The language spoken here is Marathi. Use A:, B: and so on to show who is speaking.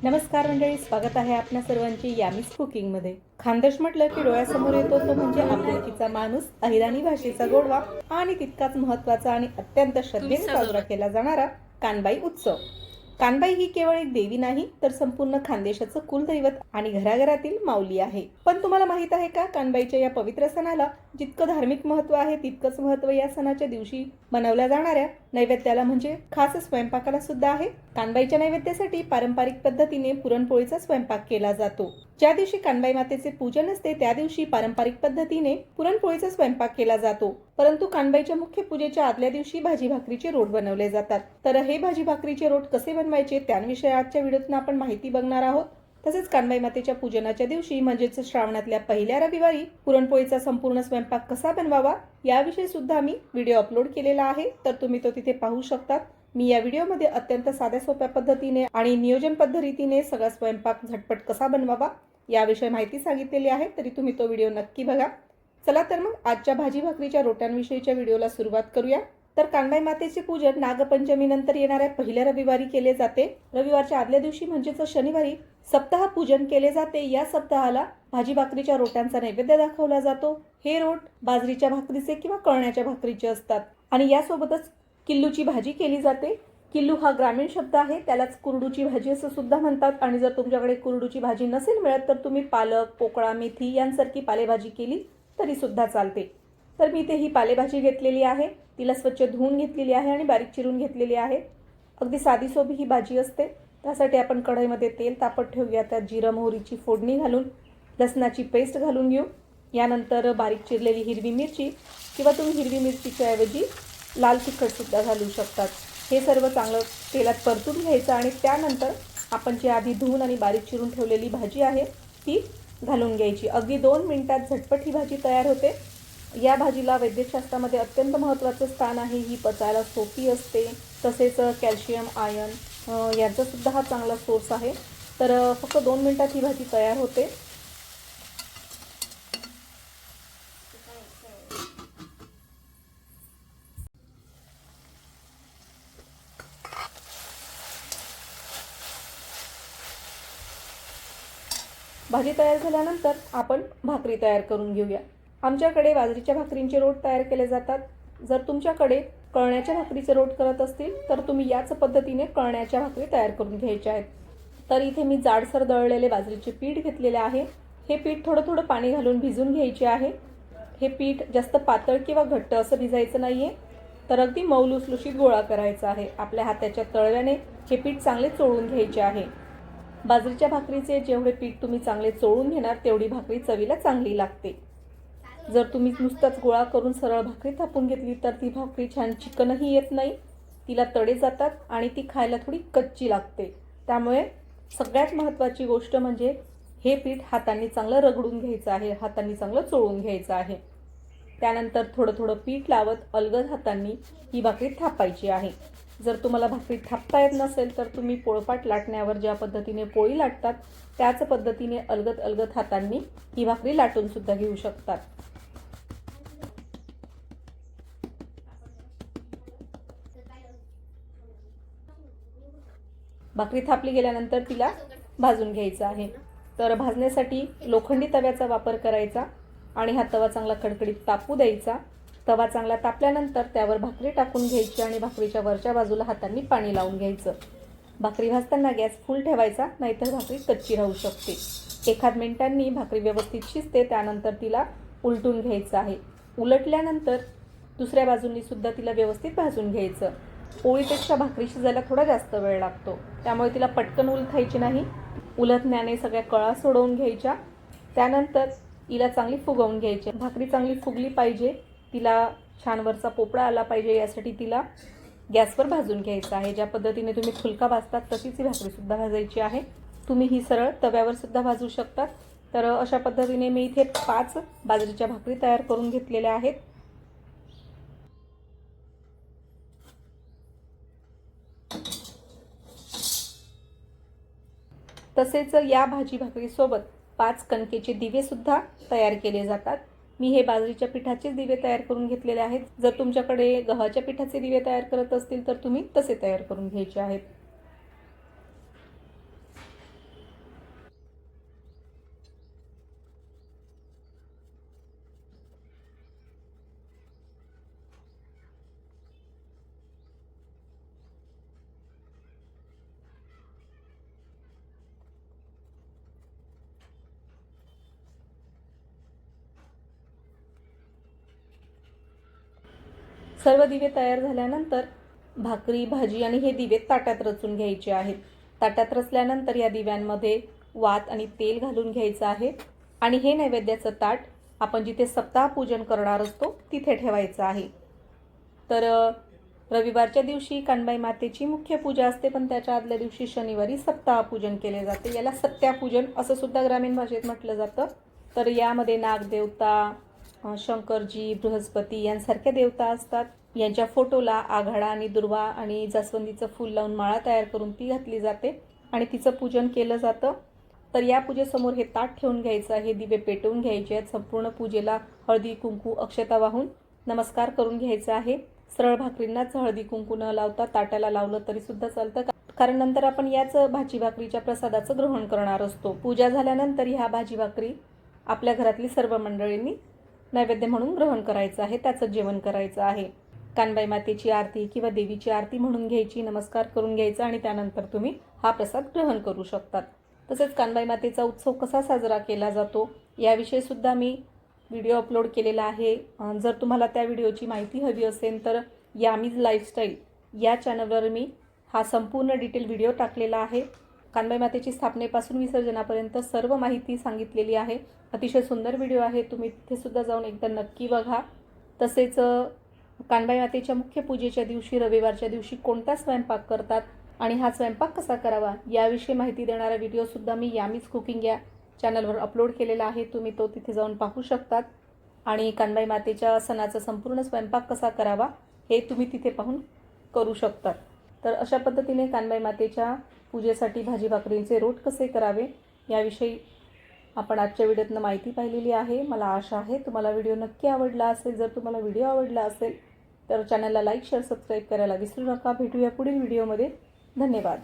A: नमस्कार मंडळी, स्वागत आहे आपल्या सर्वांची यामीज कुकिंगमध्ये। खानदेश म्हटलं की डोळ्यासमोर येतो तो म्हणजे आपुलकीचा माणूस, अहिराणी भाषेचा गोडवा आणि तितकाच महत्त्वाचा आणि अत्यंत श्रद्धेने साजरा केला जाणारा कानबाई उत्सव। कानबाई ही केवळ एक देवी नाही तर संपूर्ण खानदेशाचं कुलदैवत आणि घराघरातील माऊली आहे। पण तुम्हाला माहित आहे का, कानबाईच्या या पवित्र सणाला जितकं धार्मिक महत्त्व आहे तितकंच महत्त्व या सणाच्या दिवशी बनवल्या जाणाऱ्या नैवेद्याला म्हणजे खास स्वयंपाकाला सुद्धा आहे। कानबाईच्या नैवेद्यासाठी पारंपरिक पद्धतीने पुरणपोळीचा स्वयंपाक केला जातो। ज्या दिवशी कानबाई मातेचे पूजन असते त्या दिवशी पारंपरिक पद्धतीने पुरणपोळीचा स्वयंपाक केला जातो। परंतु कानबाईच्या मुख्य पूजेच्या आदल्या दिवशी भाजी भाकरीचे रोट बनवले जातात। तर हे भाजी भाकरीचे रोट कसे बनवायचे त्याविषयी आजच्या व्हिडिओतून आपण माहिती बघणार आहोत। तसेच कानबाई मातेच्या पूजनाच्या दिवशी म्हणजेच श्रावणातल्या पहिल्या रविवारी पुरणपोळीचा संपूर्ण स्वयंपाक कसा बनवावा याविषयी सुद्धा मी व्हिडिओ अपलोड केलेला आहे, तर तुम्ही तो तिथे पाहू शकता। मी या व्हिडिओमध्ये अत्यंत साध्या सोप्या पद्धतीने आणि नियोजनबद्ध रीतीने सगळा स्वयंपाक झटपट कसा बनवावा याविषयी माहिती सांगितलेली आहे, तरी तुम्ही तो व्हिडिओ नक्की बघा। चला तर मग आजच्या भाजी भाकरीच्या रोट्यांविषयीच्या व्हिडिओला सुरुवात करूया। तर कानबाई मातेचे पूजन नागपंचमी नंतर येणाऱ्या पहिल्या रविवारी केले जाते। रविवारच्या आदल्या दिवशी म्हणजेच शनिवारी सप्ताह पूजन केले जाते। या सप्ताहाला भाजी भाकरीच्या रोट्यांचा नैवेद्य दाखवला जातो। हे रोट बाजरीच्या भाकरीचे किंवा कळण्याच्या भाकरीचे असतात आणि यासोबतच किल्लूची भाजी केली जाते। किल्लू हा ग्रामीण शब्द आहे, त्यालाच कुरडूची भाजी असं सुद्धा म्हणतात। आणि जर तुमच्याकडे कुरडूची भाजी नसेल मिळत तर तुम्ही पालक, पोकळा, मेथी यांसारखी पालेभाजी केली तरी सुद्धा चालते। तर मी इथे ही पालेभाजी घेतलेली आहे, तिला स्वच्छ धुवून घेतलेली आहे आणि बारीक चिरून घेतलेली आहे। अगदी साधी सोपी ही भाजी असते। त्यासाठी आपण कढईमध्ये तेल तापत ठेवूया, त्यात जिरं मोहरीची फोडणी घालून लसणाची पेस्ट घालून घेऊ। यानंतर बारीक चिरलेली हिरवी मिरची किंवा तुम्ही हिरवी मिरचीच्या ऐवजी लाल तिखट सुद्धा घालू शकतात। हे सर्व चांगलं तेलात परतून घ्यायचं आणि त्यानंतर आपण जी आधी धुवून आणि बारीक चिरून ठेवलेली भाजी आहे ती घालून घ्यायची। अगदी 2 मिनिटात झटपट ही भाजी तयार होते। या भाजीला वैद्यकशास्त्रामध्ये अत्यंत महत्त्वाचं स्थान आहे। ही पचायला सोपी असते, तसेच कॅल्शियम, आयर्न यांचा सुद्धा हा चांगला सोर्स आहे। तर फक्त 2 मिनिटात ही भाजी तयार होते। भाजी तयार झाल्यानंतर आपण भाकरी तयार करून घेऊया। आमच्याकडे बाजरीच्या भाकरींचे रोट तयार केले जातात। जर तुमच्याकडे कळण्याच्या भाकरीचे रोट करत असतील तर तुम्ही याच पद्धतीने कळण्याच्या भाकरी तयार करून घ्यायच्या आहेत। तर इथे मी जाडसर दळलेले बाजरीचे पीठ घेतलेले आहे। हे पीठ थोडं थोडं पाणी घालून भिजून घ्यायचे आहे। हे पीठ जास्त पातळ किंवा घट्ट असं भिजायचं नाहीये, तर अगदी मऊ लुसलुशीत गोळा करायचा आहे। आपल्या हाताच्या तळव्याने हे पीठ चांगले चोळून घ्यायचे आहे। बाजरीच्या भाकरीचे जेवढे पीठ तुम्ही चांगले चोळून घेणार तेवढी भाकरी चवीला चांगली लागते। जर तुम्ही नुसताच गोळा करून सरळ भाकरी थापून घेतली तर ती भाकरी छान चिकनही येत नाही, तिला तडे जातात आणि ती खायला थोडी कच्ची लागते। त्यामुळे सगळ्यात महत्त्वाची गोष्ट म्हणजे हे पीठ हातांनी चांगलं रगडून घ्यायचं आहे, हातांनी चांगलं चोळून घ्यायचं आहे। त्यानंतर थोडं थोडं पीठ लावत अलगद हातांनी ही भाकरी थापायची आहे। जर तुम्हाला भाकरी थापता येत नसेल तर तुम्ही पोळपाट लाटण्यावर ज्या पद्धतीने पोळी लाटतात त्याच पद्धतीने अलगद अलगद हातांनी ही भाकरी लाटून सुद्धा घेऊ शकतात। भाकरी थापली गेल्यानंतर तिला भाजून घ्यायचं आहे। तर भाजण्यासाठी लोखंडी तव्याचा वापर करायचा आणि हा तवा चांगला कडकडीत तापू द्यायचा। तवा चांगला तापल्यानंतर त्यावर भाकरी टाकून घ्यायची आणि भाकरीच्या वरच्या बाजूला हातांनी पाणी लावून घ्यायचं। भाकरी भाजताना गॅस फुल ठेवायचा, नाहीतर भाकरी कच्ची राहू शकते। 1 मिनिटांनी भाकरी व्यवस्थित शिजते, त्यानंतर तिला उलटून घ्यायचं आहे। उलटल्यानंतर दुसऱ्या बाजूंनी सुद्धा तिला व्यवस्थित भाजून घ्यायचं। पोळीपेक्षा भाकरी शिजायला थोडा जास्त वेळ लागतो, त्यामुळे तिला पटकन उलटायची नाही। उलटण्याने सगळ्या कळा सोडवून घ्यायच्या। त्यानंतर हिला चांगली फुगवून घ्यायची। भाकरी चांगली फुगली पाहिजे, तिला छान वरचा पोपळा आला पाहिजे, यासाठी तिला गॅसवर भाजून घ्यायचं आहे। ज्या पद्धतीने तुम्ही फुलका भाजतात तशीच ही भाकरी सुद्धा भाजायची आहे। तुम्ही ही सरळ तव्यावर सुद्धा भाजू शकता। तर अशा पद्धतीने मी इथे 5 बाजरीच्या भाकरी तयार करून घेतलेल्या आहेत। तसेच या भाजी भाकरीसोबत 5 कणकेचे दिवे सुद्धा तयार केले जातात। मी हे बाजरीच्या पिठाचे दिवे तयार करून घेतलेले आहेत। जर तुमच्याकडे गव्हाच्या पिठाचे दिवे तयार करत असतील तर तुम्ही तसे तयार करून घ्यायचे आहेत। सर्व दिवे तयार झाल्यानंतर भाकरी, भाजी आणि हे दिवे ताटात रचून घ्यायचे आहेत. ताटात रचल्यानंतर या दिव्यांमध्ये वात आणि तेल घालून घ्यायचं आहे आणि हे नैवेद्याचं ताट आपण जिथे सप्ताह पूजन करणार असतो तिथे ठेवायचं आहे. तर रविवारच्या दिवशी कानबाई मातेची मुख्य पूजा असते, पण त्याच्या आदल्या दिवशी शनिवारी सप्ताह पूजन केले जाते. याला सत्यापूजन असं सुद्धा ग्रामीण भाषेत म्हटलं जातं. तर यामध्ये नागदेवता, शंकरजी, बृहस्पती यांसारख्या देवता असतात. यांच्या फोटोला आघाडा आणि दुर्वा आणि जास्वंदीचं फूल लावून माळा तयार करून ती घातली जाते आणि तिचं पूजन केलं जातं. तर या पूजेसमोर हे ताट ठेवून घ्यायचं आहे, दिवे पेटवून घ्यायचे आहेत. संपूर्ण पूजेला हळदी कुंकू अक्षता वाहून नमस्कार करून घ्यायचा आहे. सरळ भाकरींनाच हळदी कुंकू न लावता ताटाला लावलं तरी सुद्धा चालतं, कारण नंतर आपण याच भाजी भाकरीच्या प्रसादाचं ग्रहण करणार असतो. पूजा झाल्यानंतर ह्या भाजी भाकरी आपल्या घरातली सर्व मंडळींनी नैवेद्य म्हणून ग्रहण करायचं आहे, त्याचं जेवण करायचं आहे. कानबाई मातेची आरती किंवा देवीची आरती म्हणून घ्यायची, नमस्कार करून घ्यायचा आणि त्यानंतर तुम्ही हा प्रसाद ग्रहण करू शकतात. तसेच कानबाई मातेचा उत्सव कसा साजरा केला जातो याविषयी सुद्धा मी व्हिडिओ अपलोड केलेला आहे. जर तुम्हाला त्या व्हिडिओची माहिती हवी असेल तर यामीज लाईफस्टाईल या चॅनलवर मी हा संपूर्ण डिटेल व्हिडिओ टाकलेला आहे. कानबाई मातेची स्थापनेपासून विसर्जनापर्यंत सर्व माहिती सांगितलेली आहे. अतिशय सुंदर व्हिडिओ आहे, तुम्ही तिथे सुद्धा जाऊन एकदा नक्की बघा. तसेच कानबाई मातेच्या मुख्य पूजेच्या दिवशी रविवारच्या दिवशी कोणता स्वयंपाक करतात आणि हा स्वयंपाक कसा करावा याविषयी माहिती देणारा व्हिडिओसुद्धा मी यामीज कुकिंग या चॅनलवर अपलोड केलेला आहे. तुम्ही तो तिथे जाऊन पाहू शकतात आणि कानबाई मातेच्या सणाचा संपूर्ण स्वयंपाक कसा करावा हे तुम्ही तिथे पाहून करू शकतात. तर अशा पद्धतीने कानबाई मातेच्या पूजेसाठी भाजी भाकरींचे रोट कसे करावे याविषयी आपण आजच्या व्हिडिओतनं माहिती पाहिलेली आहे. मला आशा आहे तुम्हाला व्हिडिओ नक्की आवडला असेल. जर तुम्हाला व्हिडिओ आवडला असेल तर चॅनलला लाईक, शेअर, सबस्क्राईब करायला विसरू नका. भेटूया पुढील व्हिडिओमध्ये. धन्यवाद.